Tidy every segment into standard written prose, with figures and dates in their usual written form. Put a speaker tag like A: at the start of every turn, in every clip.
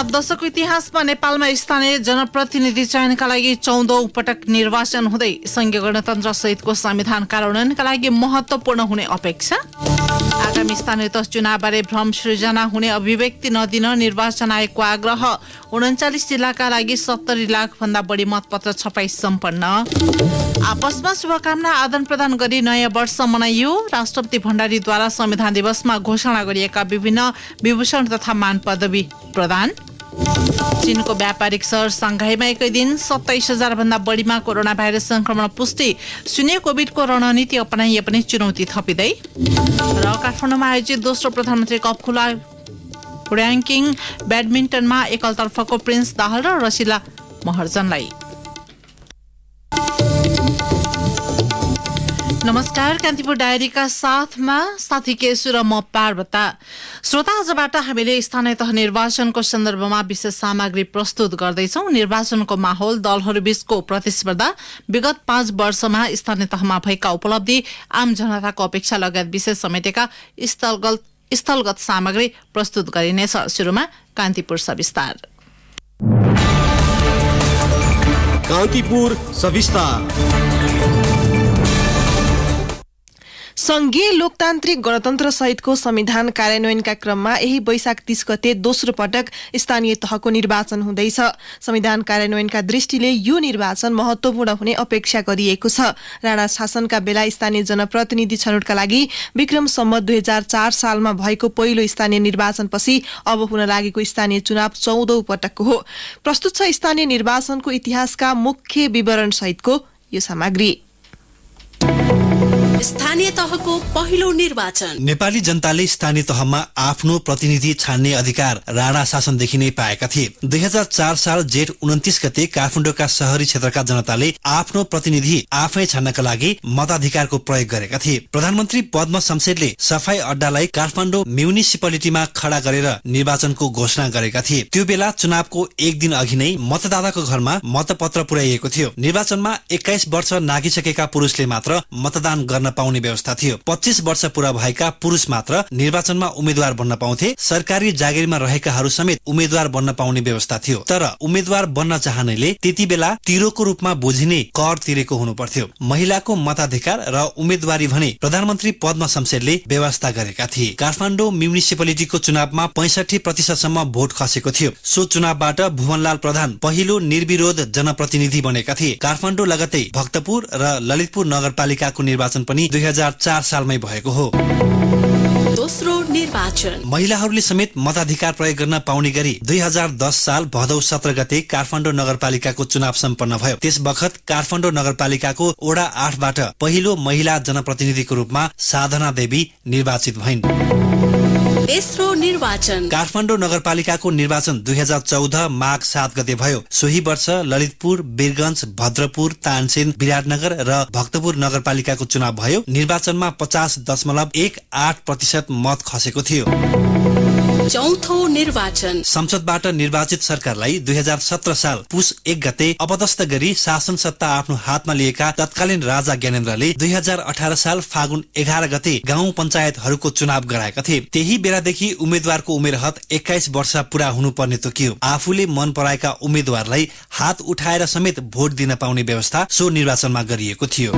A: 7 दशकको इतिहासमा नेपालमा स्थानीय जनप्रतिनिधि चयनका लागि 14औं पटक निर्वाचन हुँदै संघीय गणतन्त्र सहितको संविधान कार्यान्वयनका लागि महत्त्वपूर्ण हुने अपेक्षा। आगामी स्थानीय तह चुनावबारे भ्रम सृजना हुने अभिव्यक्ति नदिन निर्वाचन आयोगको आग्रह। 39 जिल्लाका लागि 70 लाख भन्दा बढी मतपत्र छपाई सम्पन्न। आपसमा शुभकामना आदान प्रदान गरी नयाँ वर्ष मनाइयो। राष्ट्रपति भण्डारीद्वारा संविधान दिवसमा घोषणा गरिएका विभिन्न विभूषण तथा मान पदवी प्रदान। चीनको व्यापारिक शहर सांघाईमा एकै दिन 27,000 भन्दा बढीमा कोरोना भाइरस संक्रमण पुष्टि। शून्य कोभिडको रणनीति अपनाइए पनि चुनौती थपिँदै। र काठमाडौँमा आयोजित दोस्रो प्रधानमन्त्री कप खुला र्याङ्किङ ब्याडमिन्टनमा एकलतर्फको प्रिन्स दाहाल र रसिला महर्जनलाई। नमस्कार, कान्तिपुर डायरीका साथमा साथी केसु र म पार्वता। श्रोता, आजबाट हामीले स्थानीय तह निर्वाचनको सन्दर्भमा विशेष सामग्री प्रस्तुत गर्दैछौं। निर्वाचनको माहौल, दलहरूबीचको प्रतिस्पर्धा, विगत 5 वर्षमा स्थानीय तहमा भएका उपलब्धि, आम जनताको अपेक्षा लगायत विशेष समेटेका स्थलगत सामग्री प्रस्तुत गरिनेछ। सुरुमा कान्तिपुर सविस्तार।
B: कान्तिपुर सविस्तार।
C: संघीय लोकतान्त्रिक गणतन्त्र सहितको संविधान कार्यान्वयनका क्रममा यही वैशाख 30 गते दोस्रो पटक स्थानीय तहको निर्वाचन हुँदैछ। संविधान कार्यान्वयनका दृष्टिले यो निर्वाचन महत्त्वपूर्ण हुने अपेक्षा गरिएको छ। राणा शासनका बेला स्थानीय जनप्रतिनिधि छनौटका लागि विक्रम सम्वत 2004 सालमा भएको पहिलो स्थानीय निर्वाचनपछि अब हुन लागेको स्थानीय चुनाव 14औं पटकको हो। प्रस्तुत छ स्थानीय निर्वाचनको इतिहासका मुख्य विवरण सहितको यो सामग्री।
D: स्थानीय तहको पहिलो निर्वाचन।
E: नेपाली जनताले स्थानीय तहमा आफ्नो प्रतिनिधि छान्ने अधिकार राणा शासनदेखि नै पाएका थिए। 2004 साल जेठ 29 गते काठमाडौँका शहरी क्षेत्रका जनताले आफ्नो प्रतिनिधि आफै छान्नका लागि मताधिकारको प्रयोग गरेका थिए। प्रधानमन्त्री पद्म शमशेरले सफाई अड्डालाई काठमाडौँ म्युनिसिपालिटीमा खडा गरेर निर्वाचनको घोषणा गरेका थिए। त्यो बेला चुनावको एक दिन अघि नै मतदाताको घरमा मतपत्र पुर्याइएको थियो। निर्वाचनमा 21 वर्ष नागिसकेका पुरुषले मात्र मतदान गर्न पाउने व्यवस्था थियो। 25 वर्ष पूरा भएका पुरुष मात्र निर्वाचनमा उम्मेद्वार बन्न पाउँथे। सरकारी जागिरमा रहेकाहरू समेत उम्मेद्वार बन्न पाउने व्यवस्था थियो। तर उम्मेद्वार बन्न चाहनेले त्यति बेला तिरोको रूपमा बुझिने कर तिरेको हुनु पर्थ्यो। महिलाको मताधिकार र उम्मेद्वारी भने प्रधानमन्त्री पद्म शमशेरले व्यवस्था गरेका थिए। काठमाडौँ म्युनिसिपालिटीको चुनावमा 65% सम्म भोट खसेको थियो। सो चुनावबाट भुवनलाल प्रधान पहिलो निर्विरोध जनप्रतिनिधि बनेका थिए। काठमाडौँ लगतै भक्तपुर र ललितपुर नगरपालिकाको निर्वाचन पनि 2004 सालमै भएको हो।
D: दोस्रो निर्वाचन।
E: महिलाहरूले समेत मताधिकार प्रयोग गर्न पाउने गरी 2010 साल भदौ 17 गते काठमाडौँ नगरपालिकाको चुनाव सम्पन्न भयो। त्यस बखत काठमाडौँ नगरपालिकाको वडा 8 बाट पहिलो महिला जनप्रतिनिधिको रूपमा साधना देवी निर्वाचित भइन्।
D: तेस्रो निर्वाचन।
E: काठमाडौँ नगरपालिकाको निर्वाचन 2014 माघ 7 गते भयो। सोही वर्ष ललितपुर, वीरगञ्ज, भद्रपुर, तानसेन, विराटनगर र भक्तपुर नगरपालिकाको चुनाव भयो। निर्वाचनमा 50.18% मत खसेको थियो।
D: चौथो निर्वाचन।
E: संसदबाट निर्वाचित सरकारलाई 2017 साल पुस 1 गते अपदस्थ गरी शासन सत्ता आफ्नो हातमा लिएका तत्कालीन राजा ज्ञानेन्द्रले 2018 साल फागुन 11 गते गाउँ पञ्चायतहरूको चुनाव गराएका थिए। त्यही बेलादेखि उम्मेद्वारको उमेर हद 21 वर्ष पूरा हुनुपर्ने तोकियो। आफूले मन पराएका उम्मेद्वारलाई हात उठाएर समेत भोट दिन पाउने व्यवस्था सो निर्वाचनमा गरिएको थियो।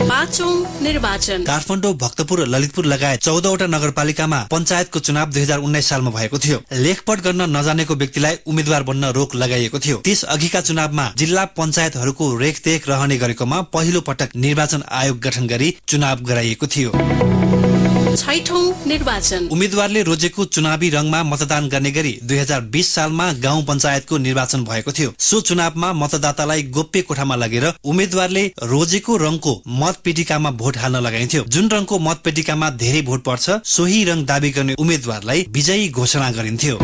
D: पाँचौं निर्वाचन।
E: काठमाडौँ, भक्तपुर, ललितपुर लगायत 14वटा नगरपालिकामा पञ्चायतको चुनाव 2019 सालमा भएको थियो। लेखपढ गर्न नजानेको व्यक्तिलाई उम्मेद्वार बन्न रोक लगाइएको थियो। त्यस अघिका चुनावमा जिल्ला पञ्चायतहरूको रेखदेख रहने गरेकोमा पहिलो पटक निर्वाचन आयोग गठन गरी चुनाव गराइएको थियो।
D: छैठौं निर्वाचन।
E: उम्मेद्वारले रोजेको चुनावी रङमा मतदान गर्ने गरी 2020 सालमा गाउँ पञ्चायतको निर्वाचन भएको थियो। सो चुनावमा मतदातालाई गोप्य कोठामा लगेर उम्मेद्वारले रोजेको रङको मतपेटिकामा भोट हाल्न लगाइन्थ्यो। जुन रङको मतपेटिकामा धेरै भोट पर्छ सोही रङ दाबी गर्ने उम्मेद्वारलाई विजयी घोषणा गरिन्थ्यो।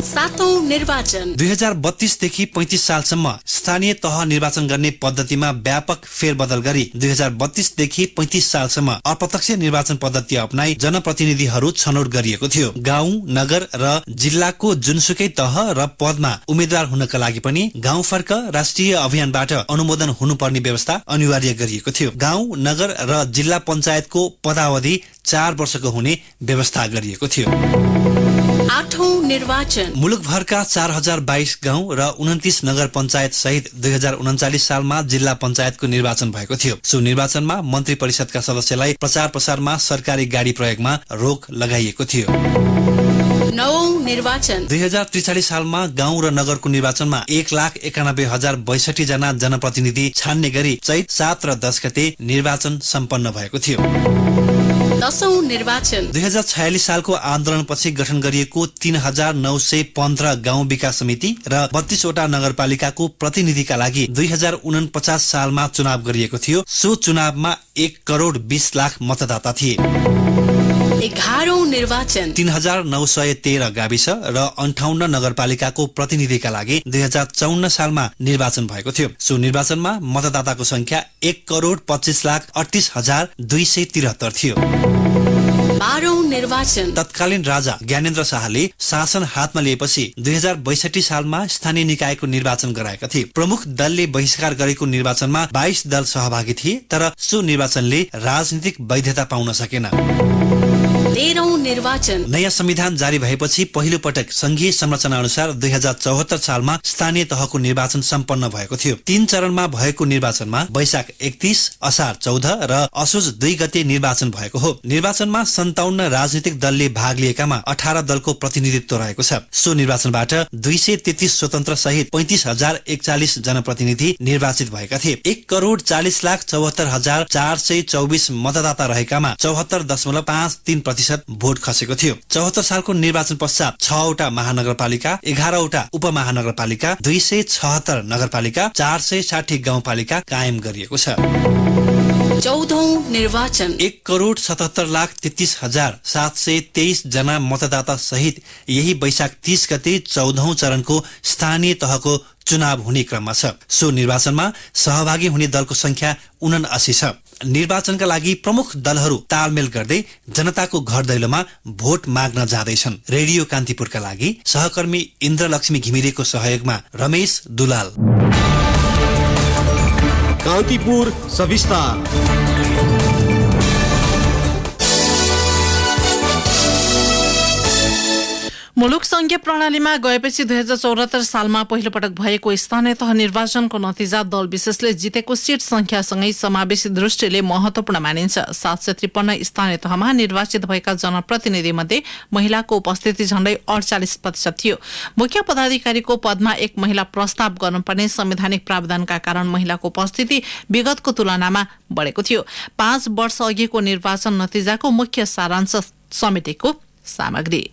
D: सातौं निर्वाचन।
E: 2032 देखि 35 सालसम्म स्थानीय तह निर्वाचन गर्ने पद्धतिमा व्यापक फेरबदल गरी 2032 देखि 35 सालसम्म अप्रत्यक्ष निर्वाचन पद्धति अपनाई जनप्रतिनिधिहरू छनौट गरिएको थियो। गाउँ, नगर र जिल्लाको जुनसुकै तह र पदमा उम्मेद्वार हुनका लागि पनि गाउँ फर्क राष्ट्रिय अभियानबाट अनुमोदन हुनुपर्ने व्यवस्था अनिवार्य गरिएको थियो। गाउँ, नगर र जिल्ला पञ्चायतको पदावधि 4 वर्षको हुने व्यवस्था गरिएको थियो।
D: आठौं निर्वाचन
E: मुलुकभरका 4022 गाउँ र 29 नगर पञ्चायत सहित 2039 सालमा जिल्ला पञ्चायतको निर्वाचन भएको थियो। सो निर्वाचनमा मन्त्री परिषदका सदस्यलाई प्रचार प्रसारमा सरकारी गाडी प्रयोगमा रोक लगाइएको थियो।
D: नवौं निर्वाचन
E: 2043 सालमा गाउँ र नगरको निर्वाचनमा 1,91,062 जना जनप्रतिनिधि छान्ने गरी चैत 7 र 10 गते निर्वाचन सम्पन्न भएको थियो।
D: दशौं निर्वाचन
E: 2046 सालको आन्दोलनपछि गठन गरिएको 3,915 गाउँ विकास समिति र 32 वटा नगरपालिकाको प्रतिनिधिका लागि 2049 सालमा चुनाव गरिएको थियो। सो चुनावमा 1,20,00,000 मतदाता थिए।
D: 11औं निर्वाचन
E: 3,913 गाविस र 58 नगरपालिकाको प्रतिनिधिका लागि 2054 सालमा निर्वाचन भएको थियो। सो निर्वाचनमा मतदाताको संख्या 1,25,38,273 थियो।
D: 12औं निर्वाचन
E: तत्कालीन राजा ज्ञानेन्द्र शाहले शासन हातमा लिएपछि 2062 सालमा स्थानीय निकायको निर्वाचन गराएका थिए। प्रमुख दलले बहिष्कार गरेको निर्वाचनमा 22 दल सहभागी थिए, तर सो निर्वाचनले राजनीतिक वैधता पाउन सकेन।
D: 13औं निर्वाचन
E: नयाँ संविधान जारी भएपछि पहिलो पटक संघीय संरचना अनुसार 2074 सालमा स्थानीय तहको निर्वाचन सम्पन्न भएको थियो। 3 चरणमा भएको निर्वाचनमा वैशाख 31, असार 14 र असोज 2 गते निर्वाचन भएको हो। निर्वाचनमा 57 राजनीतिक दलले भाग लिएकामा 18 दलको प्रतिनिधित्व रहेको छ। सो निर्वाचनबाट 233 स्वतन्त्र सहित 35,041 जनप्रतिनिधि निर्वाचित भएका थिए। 1,40,74,424 मतदाता रहेकामा 74.53% भोट खसेको थियो। 74 सालको निर्वाचन पश्चात 6 वटा महानगरपालिका, 11 वटा उपमहानगरपालिका, 276 नगरपालिका, 460 गाउँपालिका कायम गरिएको छ।
D: 14औं निर्वाचन
E: 1,77,33,723 जना मतदाता सहित यही वैशाख 30 गते 14औं चरणको स्थानीय तहको चुनाव हुने क्रममा छ। सो निर्वाचनमा सहभागी हुने दलको संख्या 79 छ। निर्वाचनका लागि प्रमुख दलहरू तालमेल गर्दै जनताको घर दैलोमा भोट माग्न जाँदैछन्। रेडियो कान्तिपुरका लागि सहकर्मी इन्द्रलक्ष्मी घिमिरेको सहयोगमा रमेश दुलाल।
B: कान्तिपुर सविस्तार।
A: मुलुक संघीय प्रणालीमा गएपछि 2074 सालमा पहिलो पटक भएको स्थानीय तह निर्वाचनको नतिजा दल विशेषले जितेको सीट संख्यासँगै समावेशी दृष्टिले महत्वपूर्ण मानिन्छ। 753 स्थानीय तहमा निर्वाचित भएका जनप्रतिनिधि मध्ये महिलाको उपस्थिति झण्डै 48% थियो। मुख्य पदाधिकारीको पदमा एक महिला प्रस्ताव गर्नुपर्ने संवैधानिक प्रावधानका कारण महिलाको उपस्थिति विगतको तुलनामा बढेको थियो। 5 वर्ष अघिको निर्वाचन नतिजाको मुख्य सारांश समेटेको सामग्री।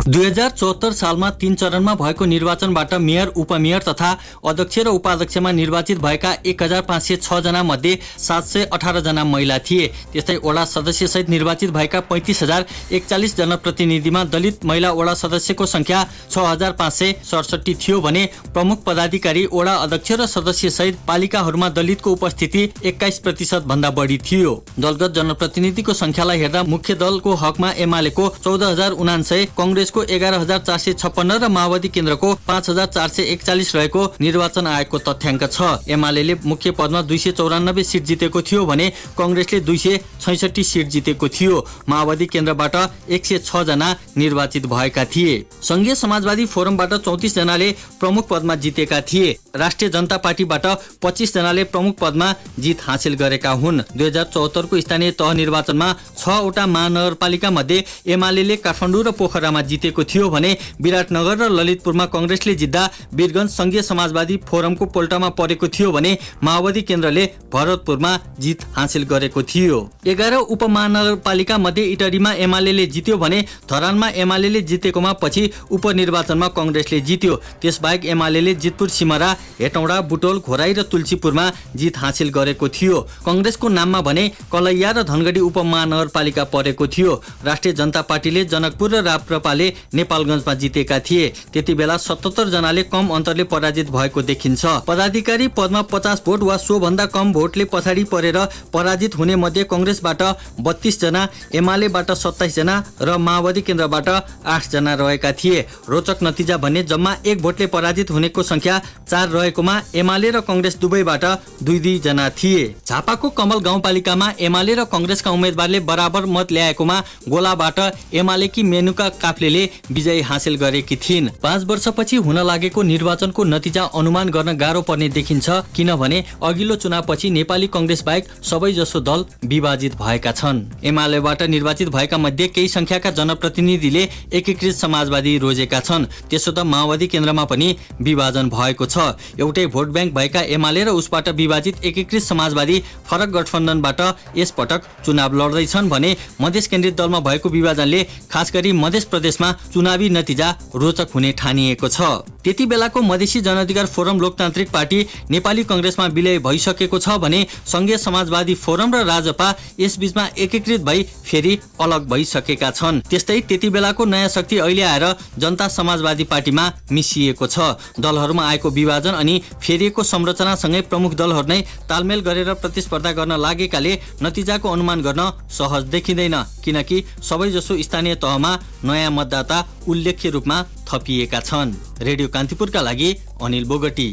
F: 2074 सालमा 3 चरणमा भएको निर्वाचनबाट मेयर, उपमेयर तथा अध्यक्ष र उपाध्यक्षमा निर्वाचित भएका 1,506 जना मध्ये 718 जना महिला थिए। त्यस्तै वडा सदस्य सहित निर्वाचित भएका 35,041 जनप्रतिनिधिमा दलित महिला वडा सदस्यको संख्या 6,567 थियो भने प्रमुख पदाधिकारी, वडा अध्यक्ष र सदस्य सहित पालिकाहरूमा दलितको उपस्थिति 21% भन्दा बढी थियो। दलगत जनप्रतिनिधिको संख्यालाई हेर्दा मुख्य दलको हकमा एमालेको 14,079, कांग्रेसको 11,456 र माओवादी केन्द्रको 5,441 रहेको निर्वाचन आयोगको तथ्याङ्क छ। एमाले मुख्य पदमा 294 सिट जितेको थियो भने कांग्रेसले 266 सिट जितेको थियो। माओवादी केन्द्रबाट 106 जना निर्वाचित भएका थिए। संघीय समाजवादी फोरमबाट 34 जनाले प्रमुख पदमा जितेका थिए। राष्ट्रिय जनता पार्टीबाट 25 जनाले प्रमुख पदमा जित हासिल गरेका हुन्। 2074 को स्थानीय तह निर्वाचनमा 6 वटा महानगरपालिका मध्ये एमाले काठमाडौँ र पोखरामा जितेको थियो भने विराटनगर र ललितपुरमा कांग्रेसले जित्दा वीरगञ्ज संघीय समाजवादी फोरमको पोल्टामा परेको थियो भने माओवादी केन्द्रले भरतपुरमा जित हासिल गरेको थियो। 11 उपमहानगरपालिका मध्ये इटरीमा एमाले जित्यो भने धरानमा एमाले जितेकोमा पछि उपनिर्वाचनमा कांग्रेसले जित्यो। त्यसबाहेक एमाले जितपुर, सिमरा, हेटौडा, बुटोल, घोराई र तुलसीपुरमा जित हासिल गरेको थियो। कांग्रेसको नाममा भने कलैया र धनगढी उपमहानगरपालिका परेको थियो। राष्ट्रिय जनता पार्टीले जनकपुर र राप्रपाले नेपालगञ्जमा जितेका थिए। त्यति बेला 77 जनाले कम अन्तरले पराजित भएको देखिन्छ। पदाधिकारी पदमा 50 भोट वा सो भन्दा कम भोटले पछाडि परेर पराजित हुने मध्ये कांग्रेसबाट 32 जना, एमालेबाट 27 जना र माओवादी केन्द्रबाट 8 जना रहेका थिए। रोचक नतिजा भने जम्मा 1 भोटले पराजित हुनेको संख्या 4 रहेकोमा एमाले र कङ्ग्रेस दुवैबाट 2-2 जना थिए। झापाको कमल गाउँपालिकामा एमाले र कङ्ग्रेसका उम्मेदवारले बराबर मत ल्याएकोमा गोलाबाट एमालेकी मेनुका काफ्लेले विजय हासिल गरेकी थिइन्। 5 वर्षपछि हुन लागेको निर्वाचनको नतिजा अनुमान गर्न गाह्रो पर्ने देखिन्छ, किनभने अघिल्लो चुनावपछि नेपाली कङ्ग्रेस बाहेक सबैजसो दल विभाजित भएका छन्। एमालेबाट निर्वाचित भएका मध्ये केही संख्याका जनप्रतिनिधिले एकीकृत समाजवादी रोजेका छन्। त्यसो त माओवादी केन्द्रमा पनि विभाजन भएको छ। एउटै भोट ब्याङ्क भएका एमाले र उसबाट विभाजित एकीकृत समाजवादी फरक गठबन्धनबाट यसपटक चुनाव लड्दैछन् भने मधेस केन्द्रित दलमा भएको विभाजनले खास गरी मध्य प्रदेशमा चुनावी नतिजा रोचक हुने ठानिएको छ। त्यति बेलाको मधेसी जनअधिकार फोरम लोकतान्त्रिक पार्टी नेपाली कङ्ग्रेसमा विलय भइसकेको छ भने संघीय समाजवादी फोरम र राजपा यसबीचमा एकीकृत भई फेरि अलग भइसकेका छन्। त्यस्तै त्यति बेलाको नयाँ शक्ति अहिले आएर जनता समाजवादी पार्टीमा मिसिएको छ। दलहरूमा आएको विभाजन अनि फेरिएको संरचनासँगै प्रमुख दलहरू नै तालमेल गरेर प्रतिस्पर्धा गर्न लागेकाले नतिजाको अनुमान गर्न सहज देखिँदैन, किनकि सबैजसो स्थानीय तहमा नयाँ मतदाता उल्लेख्य रूपमा थपिएका छन्। रेडियो कान्तिपुरका लागि अनिल बोगटी।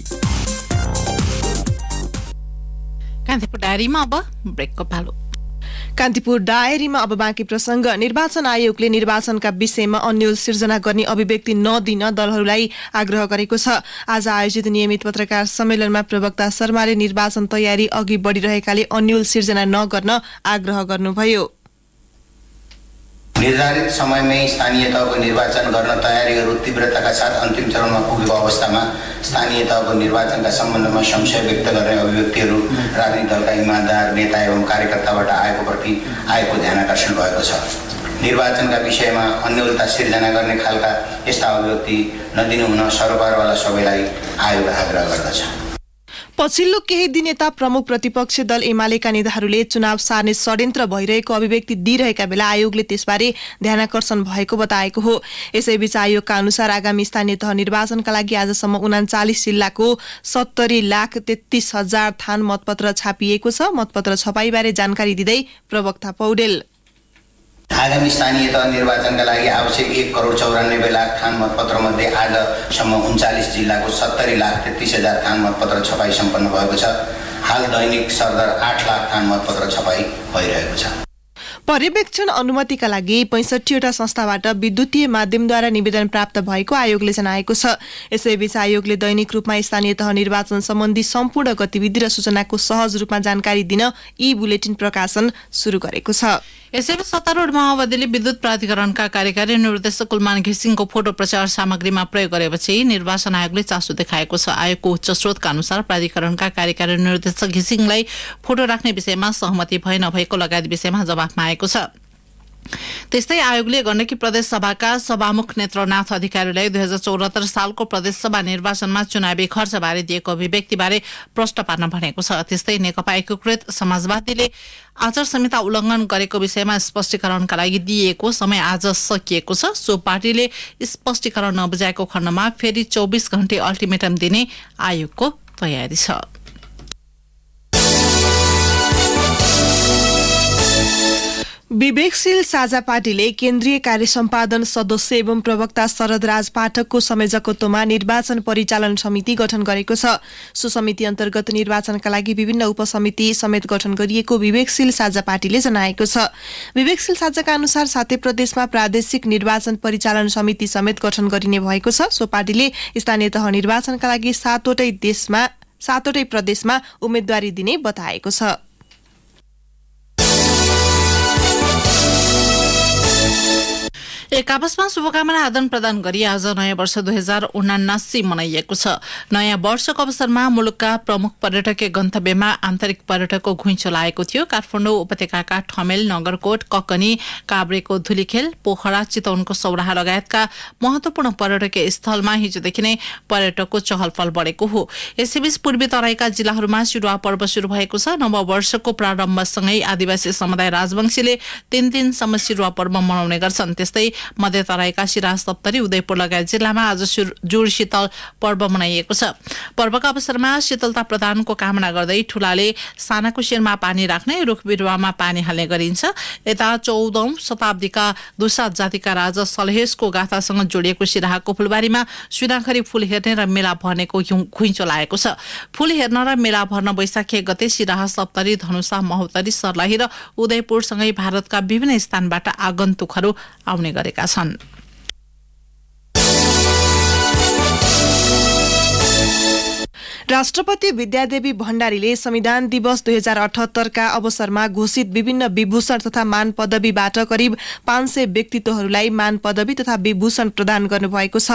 A: कान्तिपुर डायरीमा अब ब्रेकको पालो।
C: कान्तिपुर डायरीमा अब बाँकी प्रसङ्ग। निर्वाचन आयोगले निर्वाचनका विषयमा अन्यल सिर्जना गर्ने अभिव्यक्ति नदिन दलहरूलाई आग्रह गरेको छ। आज आयोजित नियमित पत्रकार सम्मेलनमा प्रवक्ता शर्माले निर्वाचन तयारी अघि बढिरहेकाले अन्यल सिर्जना नगर्न आग्रह गर्नुभयो।
G: निर्धारित समयमै स्थानीय तहको निर्वाचन गर्न तयारीहरू तीव्रताका साथ अन्तिम चरणमा पुगेको अवस्थामा स्थानीय तहको निर्वाचनका सम्बन्धमा संशय व्यक्त गर्ने अभिव्यक्तिहरू राजनीतिक दलका इमानदार नेता एवं कार्यकर्ताबाट आएको ध्यानाकर्षण भएको छ। निर्वाचनका विषयमा अन्योलता सिर्जना गर्ने खालका यस्ता अभिव्यक्ति नदिनु हुन सरोकारवाला सबैलाई आयोग आग्रह गर्दछ।
C: पछिल्लो केही दिन यता प्रमुख प्रतिपक्ष दल एमालेका नेताहरूले चुनाव सार्ने षड्यन्त्र भइरहेको अभिव्यक्ति दिइरहेका बेला आयोगले त्यसबारे ध्यानाकर्षण भएको बताएको हो। यसैबीच आयोगका अनुसार आगामी स्थानीय तह निर्वाचनका लागि आजसम्म 39 जिल्लाको 70,33,000 थान मतपत्र छापिएको छ। मतपत्र छपाईबारे जानकारी दिँदै प्रवक्ता पौडेल,
G: आगामी स्थानीय तह निर्वाचनका लागि आवश्यक 1,94,00,000 थान मतपत्र मध्ये आजसम्म 39 जिल्लाको 70,33,000 थान मतपत्र छपाई सम्पन्न भएको छ। हाल दैनिक सरदर 8 लाख थान मतपत्र छपाई भइरहेको छ।
C: पर्यवेक्षण अनुमतिका लागि 65वटा संस्थाबाट विद्युतीय माध्यमद्वारा निवेदन प्राप्त भएको आयोगले जनाएको छ। यसैबीच आयोगले दैनिक रूपमा स्थानीय तह निर्वाचन सम्बन्धी सम्पूर्ण गतिविधि र सूचनाको सहज रूपमा जानकारी दिन ई बुलेटिन प्रकाशन सुरु गरेको छ।
A: यसैबीच सत्तारूढ माओवादीले विद्युत प्राधिकरणका कार्यकारी निर्देशक कुलमान घिसिङको फोटो प्रचार सामग्रीमा प्रयोग गरेपछि निर्वाचन आयोगले चासो देखाएको छ। आयोगको उच्च स्रोतका अनुसार प्राधिकरणका कार्यकारी निर्देशक घिसिङलाई फोटो राख्ने विषयमा सहमति भए नभएको लगायत विषयमा जवाफ मागेको छ। त्यस्तै आयोगले गण्डकी प्रदेश सभाका सभामुख नेत्रनाथ अधिकारीलाई 2074 सालको प्रदेश सभा निर्वाचनमा चुनावी खर्चबारे दिएको अभिव्यक्तिबारे प्रश्न पार्न भनेको छ। त्यस्तै नेकपा एकीकृत समाजवादीले आचार संहिता उल्लङ्घन गरेको विषयमा स्पष्टीकरणका लागि दिएको समय आज सकिएको छ। सो पार्टीले स्पष्टीकरण नबुझाएको खण्डमा फेरि 24 घण्टे अल्टिमेटम दिने आयोगको तयारी छ।
C: विवेकशील साझा पार्टीले केन्द्रीय कार्य सम्पादन सदस्य एवं प्रवक्ता शरद राज पाठकको संयोजकत्वमा निर्वाचन परिचालन समिति गठन गरेको छ। सो समिति अन्तर्गत निर्वाचनका लागि विभिन्न उपसमिति समेत गठन गरिएको विवेकशील साझा पार्टीले जनाएको छ। विवेकशील साझाका अनुसार 7 प्रदेशमा प्रादेशिक निर्वाचन परिचालन समिति समेत गठन गरिने भएको छ। सो पार्टीले स्थानीय तह निर्वाचनका लागि 7वटै प्रदेशमा उम्मेदवारी दिने बताएको छ।
A: एक आपसमा शुभकामना आदान प्रदान गरी आज नयाँ वर्ष 2079 मनाइएको छ। नयाँ वर्षको अवसरमा मुलुकका प्रमुख पर्यटकीय गन्तव्यमा आन्तरिक पर्यटकको घुइँचो लागेको थियो। काठमाडौँ उपत्यकाका ठमेल, नगरकोट, ककनी, काभ्रेको धुलीखेल, पोखरा, चितवनको सौराहा लगायतका महत्वपूर्ण पर्यटकीय स्थलमा हिजोदेखि नै पर्यटकको चहलपहल बढेको हो। यसैबीच पूर्वी तराईका जिल्लाहरूमा सिरुवा पर्व शुरू भएको छ। नव वर्षको प्रारम्भसँगै आदिवासी समुदाय राजवंशीले 3 दिनसम्म सिरुवा पर्व मनाउने गर्छन्। त्यस्तै मध्य तराईका सिराहा सप्तरी उदयपुर लगायत जिल्लामा आज जुड शीतल पर्व मनाइएको छ। पर्वका अवसरमा शीतलता प्रदानको कामना गर्दै ठूलाले सानाको शिरमा पानी राख्ने, रुख बिरुवामा पानी हाल्ने गरिन्छ। यता 14औं शताब्दीका दुसात जातिका राजा सलहेशको गाथासँग जोडिएको सिराहाको फुलबारीमा सुनाखरी फूल हेर्ने र मेला भर्नेको घुइँचो लागेको छ। फूल हेर्न र मेला भर्न वैशाख 1 गते सिराहा सप्तरी, धनुषा, महोत्तरी, सर्लाही र उदयपुरसँगै भारतका विभिन्न स्थानबाट आगन्तुकहरू आउने गरेका छन्।
C: राष्ट्रपति विद्यादेवी भण्डारीले संविधान दिवस 2078 का अवसरमा घोषित विभिन्न विभूषण तथा मान पदवीबाट करिब 500 व्यक्तित्वहरूलाई मान पदवी तथा विभूषण प्रदान गर्नुभएको छ।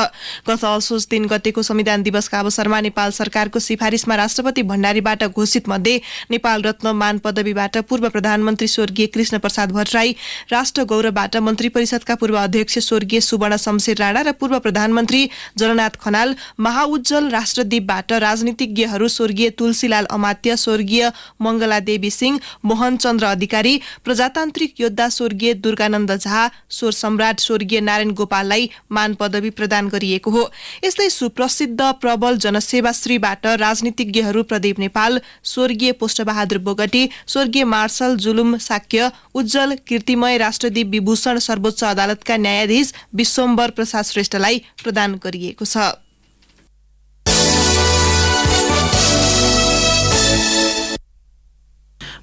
C: गत असोज 3 गतेको संविधान दिवसका अवसरमा नेपाल सरकारको सिफारिसमा राष्ट्रपति भण्डारीबाट घोषित मध्ये नेपाल रत्न मान पदवीबाट पूर्व प्रधानमन्त्री स्वर्गीय कृष्ण प्रसाद भट्टराई, राष्ट्र गौरवबाट मन्त्री परिषदका पूर्व अध्यक्ष स्वर्गीय सुवर्ण शमशेर राणा र पूर्व प्रधानमन्त्री जननाथ खनाल, महाउज्जवल राष्ट्रदीपबाट राजनीतिज्ञहरू स्वर्गीय तुलसीलाल अमात्य, स्वर्गीय मंगला देवी सिंह, मोहन चन्द्र अधिकारी, प्रजातान्त्रिक योद्धा स्वर्गीय दुर्गानन्द झा, स्वर सम्राट स्वर्गीय नारायण गोपाललाई मान पदवी प्रदान गरिएको हो। यस्तै सुप्रसिद्ध प्रबल जनसेवाश्रीबाट राजनीतिज्ञहरू प्रदीप नेपाल, स्वर्गीय पुष्पबहादुर बोगटी, स्वर्गीय मार्शल जुलुम साक्य, उज्जवल कीर्तिमय राष्ट्रदीप विभूषण सर्वोच्च अदालतका न्यायाधीश विश्वम्बर प्रसाद श्रेष्ठलाई प्रदान गरिएको छ।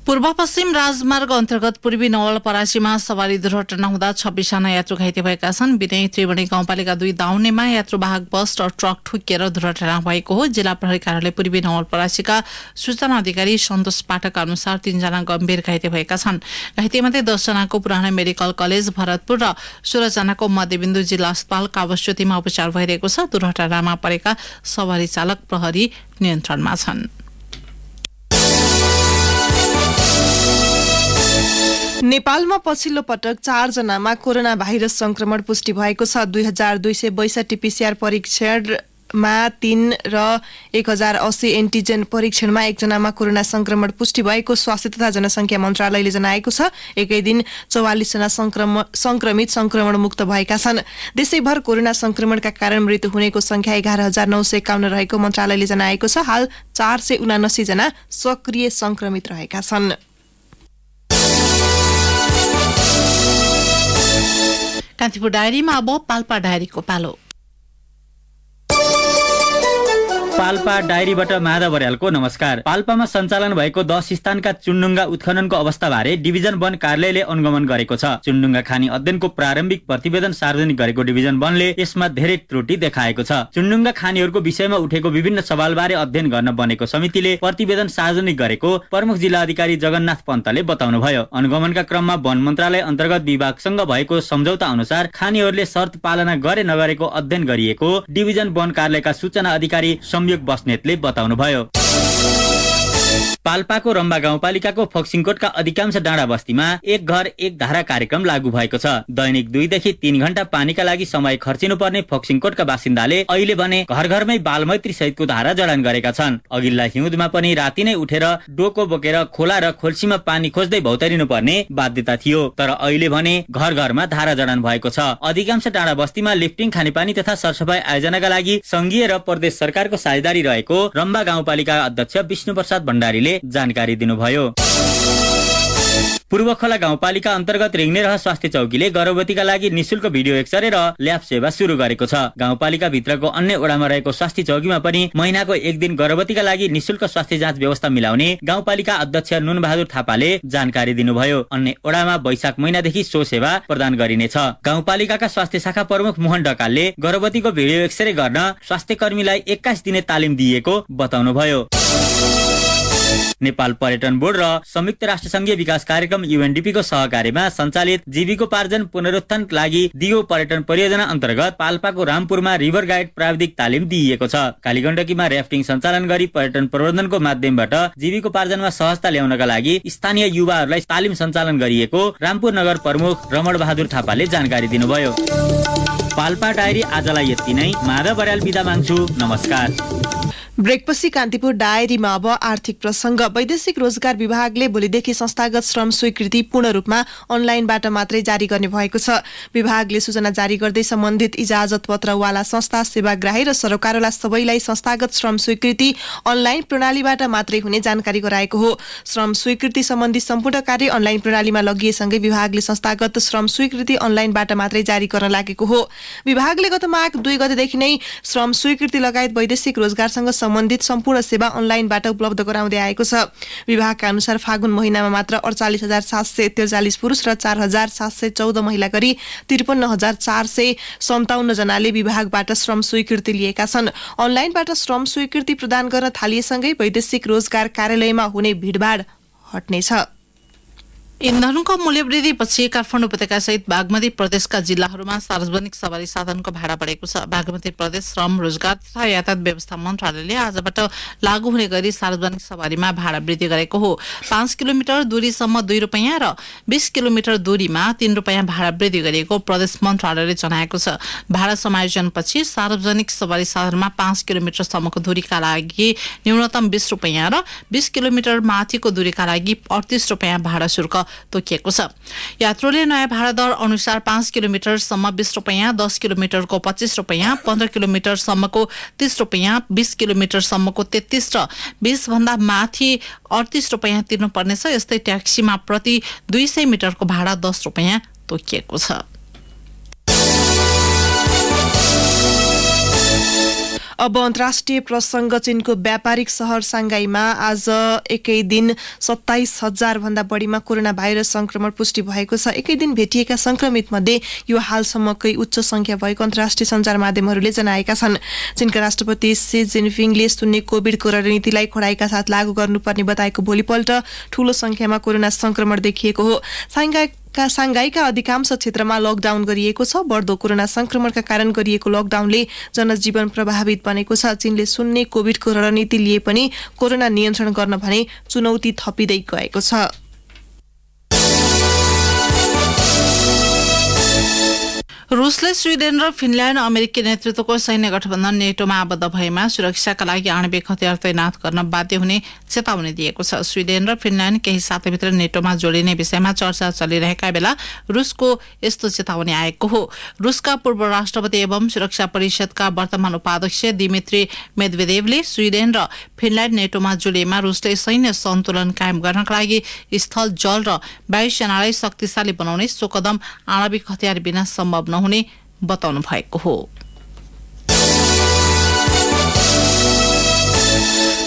A: पूर्व पश्चिम राजमार्ग अन्तर्गत पूर्वी नवलपरासीमा सवारी दुर्घटना हुँदा 26 जना यात्रु घाइते भएका छन्। विनय त्रिवेणी गाउँपालिका 2 दाउनेमा यात्रुवाहक बस र ट्रक ठुकिएर दुर्घटना भएको हो। जिल्ला प्रहरी कार्यालय पूर्वी नवलपरासीका सूचना अधिकारी सन्तोष पाठक अनुसार 3 जना गम्भीर घाइते भएका छन्। घाइतेमध्ये 10 जनाको पुरानो मेडिकल कलेज भरतपुर र 16 जनाको मध्यबिन्दु जिल्ला अस्पताल कावस्यतीमा उपचार भइरहेको छ। दुर्घटनामा परेका सवारी चालक प्रहरी नियन्त्रणमा छन्।
C: नेपालमा पछिल्लो पटक 4 जनामा कोरोना भाइरस संक्रमण पुष्टि भएको छ। 2262 पीसीआर परीक्षणमा 3 र 1080 एन्टिजेन परीक्षणमा 1 जनामा कोरोना संक्रमण पुष्टि भएको स्वास्थ्य तथा जनसंख्या मन्त्रालयले जनाएको छ। एकै दिन 44 जना संक्रमित संक्रमण मुक्त भएका छन्। देशैभर कोरोना संक्रमणका कारण मृत्यु हुनेको संख्या 11951 रहेको मन्त्रालयले जनाएको छ। हाल 479 जना सक्रिय संक्रमित रहेका छन्।
A: कान्तिपुर डायरीमा अब पाल्पा डायरीको पालो।
H: पाल्पा डायरीबाट माधव बर्यालको नमस्कार। पाल्पामा सञ्चालन भएको 10 स्थानका चुन्डुङ्गा उत्खननको अवस्थाबारे डिभिजन वन कार्यालयले अनुगमन गरेको छ। चुन्डुङ्गा खानी अध्ययनको प्रारम्भिक प्रतिवेदन सार्वजनिक गरेको डिभिजन वनले यसमा धेरै त्रुटि देखाएको छ। चुन्डुङ्गा खानीहरूको विषयमा उठेको विभिन्न सवालबारे अध्ययन गर्न बनेको समितिले प्रतिवेदन सार्वजनिक गरेको प्रमुख जिल्ला अधिकारी जगन्नाथ पन्तले बताउनुभयो। अनुगमनका क्रममा वन मन्त्रालय अन्तर्गत विभागसँग भएको सम्झौता अनुसार खानीहरूले शर्त पालना गरे नगरेको अध्ययन गरिएको डिभिजन वन कार्यालयका सूचना अधिकारी संयोग बस्नेतले बताउनुभयो। पाल्पाको रम्बा गाउँपालिकाको फक्सिङकोटका अधिकांश डाँडा बस्तीमा एक घर एक धारा कार्यक्रम लागू भएको छ। दैनिक 2 देखि 3 घण्टा पानीका लागि समय खर्चिनु पर्ने फक्सिङकोटका बासिन्दाले अहिले भने घर घरमै बालमैत्री सहितको धारा जडान गरेका छन्। अघिल्ला हिउँदमा पनि राति नै उठेर डोको बोकेर खोला र खोल्सीमा पानी खोज्दै भौतारिनु पर्ने बाध्यता थियो। तर अहिले भने घर घरमा धारा जडान भएको छ। अधिकांश डाँडा बस्तीमा लिफ्टिङ, खानेपानी तथा सरसफाई आयोजनाका लागि संघीय र प्रदेश सरकारको साझेदारी रहेको रम्बा गाउँपालिका अध्यक्ष विष्णु प्रसाद भण्डारीले जानकारी दिनुभयो। पूर्व खोला गाउँपालिका अन्तर्गत रिङ्नेरह स्वास्थ्य चौकीले गर्भवतीका लागि निशुल्क भिडियो एक्सरे र ल्याब सेवा सुरु गरेको छ। गाउँपालिका भित्रको अन्य वडामा रहेको स्वास्थ्य चौकीमा पनि महिनाको 1 दिन गर्भवतीका लागि निशुल्क स्वास्थ्य जाँच व्यवस्था मिलाउने गाउँपालिका अध्यक्ष नुनबहादुर थापाले जानकारी दिनुभयो। अन्य वडामा वैशाख महिनादेखि सो सेवा प्रदान गरिनेछ। गाउँपालिकाका स्वास्थ्य शाखा प्रमुख मोहन ढकालले गर्भवतीको भिडियो एक्सरे गर्न स्वास्थ्य कर्मीलाई 21 दिने तालिम दिएको बताउनुभयो। नेपाल पर्यटन बोर्ड र संयुक्त राष्ट्र संघीय विकास कार्यक्रम UNDP को सहकार्यमा सञ्चालित जीविकोपार्जन पुनरुत्थान लागि दिगो पर्यटन परियोजना अन्तर्गत पाल्पाको रामपुरमा रिभर गाइड प्राविधिक तालिम दिइएको छ। कालीगण्डकीमा र्याफ्टिङ सञ्चालन गरी पर्यटन प्रवर्धनको माध्यमबाट जीविकोपार्जनमा सहजता ल्याउनका लागि स्थानीय युवाहरूलाई तालिम सञ्चालन गरिएको रामपुर नगर प्रमुख रमण बहादुर थापाले जानकारी दिनुभयो। पाल्पा डायरी आजलाई यति नै। माधव बर्याल बिदा माग्छु। नमस्कार।
C: ब्रेकपछि कान्तिपुर डायरीमा अब आर्थिक प्रसंग। वैदेशिक रोजगार विभागले भोलिदेखि संस्थागत श्रम स्वीकृति पूर्ण रूपमा अनलाइनबाट मात्रै जारी गर्ने भएको छ। विभागले सूचना जारी गर्दै सम्बन्धित इजाजत पत्रवाला संस्था, सेवाग्राही र सरोकारवाला सबैलाई संस्थागत श्रम स्वीकृति अनलाइन प्रणालीबाट मात्रै हुने जानकारी गराएको हो। श्रम स्वीकृति सम्बन्धी सम्पूर्ण कार्य अनलाइन प्रणालीमा लगिएसँगै विभागले संस्थागत श्रम स्वीकृति अनलाइनबाट मात्रै जारी गर्न लागेको हो। विभागले गत माघ 2 गतेदेखि नै श्रम स्वीकृति लगायत वैदेशिक रोजगारसँग सम्बन्धित सम्पूर्ण सेवा अनलाइनबाट उपलब्ध गराउँदै आएको छ। विभागका अनुसार फागुन महिनामा मात्र 48,743 पुरुष र 4,714 महिला गरी 53,457 जनाले विभागबाट श्रम स्वीकृति लिएका छन्। अनलाइनबाट श्रम स्वीकृति प्रदान गर्न थालिएसँगै वैदेशिक रोजगार कार्यालयमा हुने भिडभाड हट्नेछ।
A: इन्धनको मूल्यवृद्धिपछि काठमाडौँ उपत्यका सहित बागमती प्रदेशका जिल्लाहरूमा सार्वजनिक सवारी साधनको भाडा बढेको छ। बागमती प्रदेश श्रम, रोजगार तथा यातायात व्यवस्था मन्त्रालयले आजबाट लागू हुने गरी सार्वजनिक सवारीमा भाडा वृद्धि गरेको हो। 5 किलोमिटर दूरीसम्म 2 रुपैयाँ र 20 किलोमिटर दूरीमा 3 रुपैयाँ भाडा वृद्धि गरिएको प्रदेश मन्त्रालयले जनाएको छ। भाडा समायोजनपछि सार्वजनिक सवारी साधनमा 5 किलोमिटरसम्मको दूरीका लागि न्यूनतम 20 रुपैयाँ र 20 किलोमिटर माथिको दूरीका लागि 38 रुपैयाँ भाडा शुल्क तोकिएको छ। यात्रुले नयाँ भाडा दर अनुसार 5 किलोमिटरसम्म 20 रुपैयाँ, 10 किलोमिटरको 25 रुपैयाँ, 15 किलोमिटरसम्मको 30 रुपैयाँ, 20 किलोमिटरसम्मको 33 र 20 भन्दा माथि 38 रुपैयाँ तिर्नुपर्नेछ। यस्तै ट्याक्सीमा प्रति 200 मिटरको भाडा 10 रुपैयाँ तोकिएको छ।
C: अब अन्तर्राष्ट्रिय प्रसंग। चीनको व्यापारिक शहर सांघाईमा आज एकै दिन 27,000 भन्दा बढीमा कोरोना भाइरस संक्रमण पुष्टि भएको छ। एकै दिन भेटिएका संक्रमित मध्ये यो हालसम्मकै उच्च संख्या भएको अन्तर्राष्ट्रिय सञ्चार माध्यमहरूले जनाएका छन्। चीनका राष्ट्रपति सी जिनपिङले शून्य कोभिडको रणनीतिलाई खडाइका साथ लागू गर्नुपर्ने बताएको भोलिपल्ट ठूलो संख्यामा कोरोना संक्रमण देखिएको हो। सांघाईका अधिकांश क्षेत्रमा लकडाउन गरिएको छ। बढ्दो कोरोना संक्रमणका कारण गरिएको लकडाउनले जनजीवन प्रभावित बनेको छ। चीनले शून्य कोभिडको रणनीति लिए पनि कोरोना नियन्त्रण गर्न भने चुनौती थपिँदै गएको छ।
A: रुसले स्विडेन र फिनल्याण्ड अमेरिकी नेतृत्वको सैन्य गठबन्धन नेटोमा आबद्ध भएमा सुरक्षाका लागि आणविक हतियार तैनात गर्न बाध्य हुने चेतावनी दिएको छ। स्विडेन र फिनल्याण्ड केही साताभित्र नेटोमा जोडिने विषयमा चर्चा चलिरहेका बेला रुसको यस्तो चेतावनी आएको हो। रुसका पूर्व राष्ट्रपति एवं सुरक्षा परिषदका वर्तमान उपाध्यक्ष दिमित्री मेदवेदेवले स्विडेन र फिनल्याण्ड नेटोमा जोडिएमा रुसले सैन्य सन्तुलन कायम गर्नका लागि स्थल, जल र वायु सेनालाई शक्तिशाली बनाउने सो कदम आणविक हतियार बिना सम्भव नहुने बताउनु भएको हो।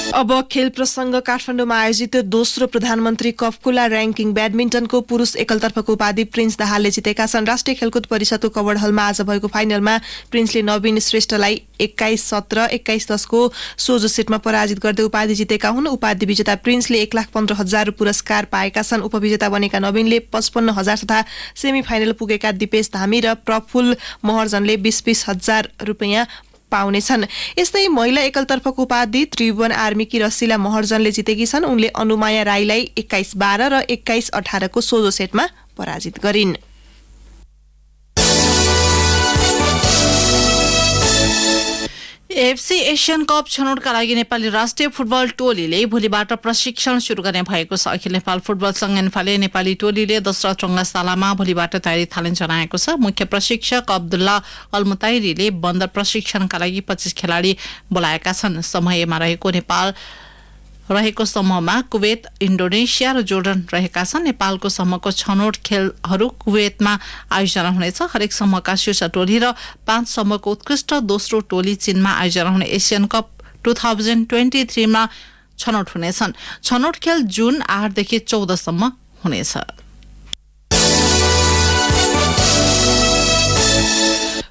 C: अब खेल प्रसंग। काठमाडौँमा आयोजित दोस्रो प्रधानमन्त्री कपकुला र्याङ्किङ ब्याडमिन्टनको पुरुष एकलतर्फको उपाधि प्रिन्स दाहालले जितेका छन्। राष्ट्रिय खेलकुद परिषदको कवड हलमा आज भएको फाइनलमा प्रिन्सले नवीन श्रेष्ठलाई 21-17, 21-10 को सोझो सेटमा पराजित गर्दै उपाधि जितेका हुन्। उपाधि विजेता प्रिन्सले 1,15,000 पुरस्कार पाएका छन्। उपविजेता बनेका नवीनले 55,000 तथा सेमी फाइनल पुगेका दिपेश धामी र प्रफुल्ल महर्जनले 20,000 रुपैयाँ पाउनेछन्। यस्तै महिला एकलतर्फको उपाधि त्रिभुवन आर्मीकी रसिला महर्जनले जितेकी छन्। उनले अनुमाया राईलाई 21-12 र 21-18 को सोझो सेटमा पराजित गरिन्।
A: एफसी एशियन कप छनौटका लागि नेपाली राष्ट्रिय फुटबल टोलीले भोलिबाट प्रशिक्षण शुरू गर्ने भएको छ। अखिल नेपाल फुटबल संघ एन्फाले नेपाली टोलीले दशरथ रंगशालामा भोलिबाट तयारी थाल्ने जनाएको छ। मुख्य प्रशिक्षक अब्दुल्ला अलमुताइरीले बन्द प्रशिक्षणका लागि 25 खेलाडी बोलाएका छन्। समयमा रहेको समूहमा कुवेत, इन्डोनेसिया र जोर्डन रहेका छन्। नेपालको समूहको छनौट खेलहरू कुवेतमा आयोजना हुनेछ। हरेक समूहका शीर्ष टोली र 5 समूहको उत्कृष्ट दोस्रो टोली चीनमा आयोजना हुने एसियन कप 2023 मा छनौट हुनेछन्। छनौट खेल जुन 8 देखि 14 सम्म हुनेछ।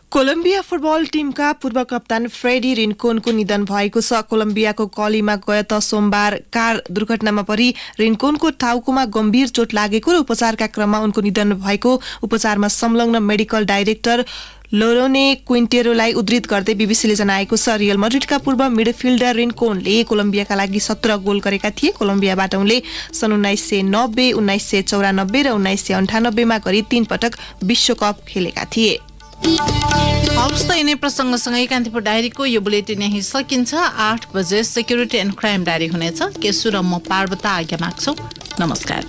C: कोलम्बिया फुटबल टिमका पूर्व कप्तान फ्रेडी रिन्कोनको निधन भएको छ। कोलम्बियाको कलीमा गत सोमबार कार दुर्घटनामा परि रिन्कोनको टाउकोमा गम्भीर चोट लागेको र उपचारका क्रममा उनको निधन भएको उपचारमा संलग्न मेडिकल डाइरेक्टर लोरोने क्विन्टेरोलाई उद्धृत गर्दै बीबीसीले जनाएको छ। रियल मड्रिडका पूर्व मिडफिल्डर रिन्कोनले कोलम्बियाका लागि 17 गोल गरेका थिए। कोलम्बियाबाट उनले सन् 1990, 1994 र 1998 मा गरी 3 पटक विश्वकप खेलेका थिए।
A: हवस् त यिनै प्रसङ्गसँगै कान्तिपुर डायरीको यो बुलेटिन यही सकिन्छ। 8 बजे सेक्युरिटी एन्ड क्राइम डायरी हुनेछ। केशु र म पार्वता आज्ञा माग्छौँ। नमस्कार।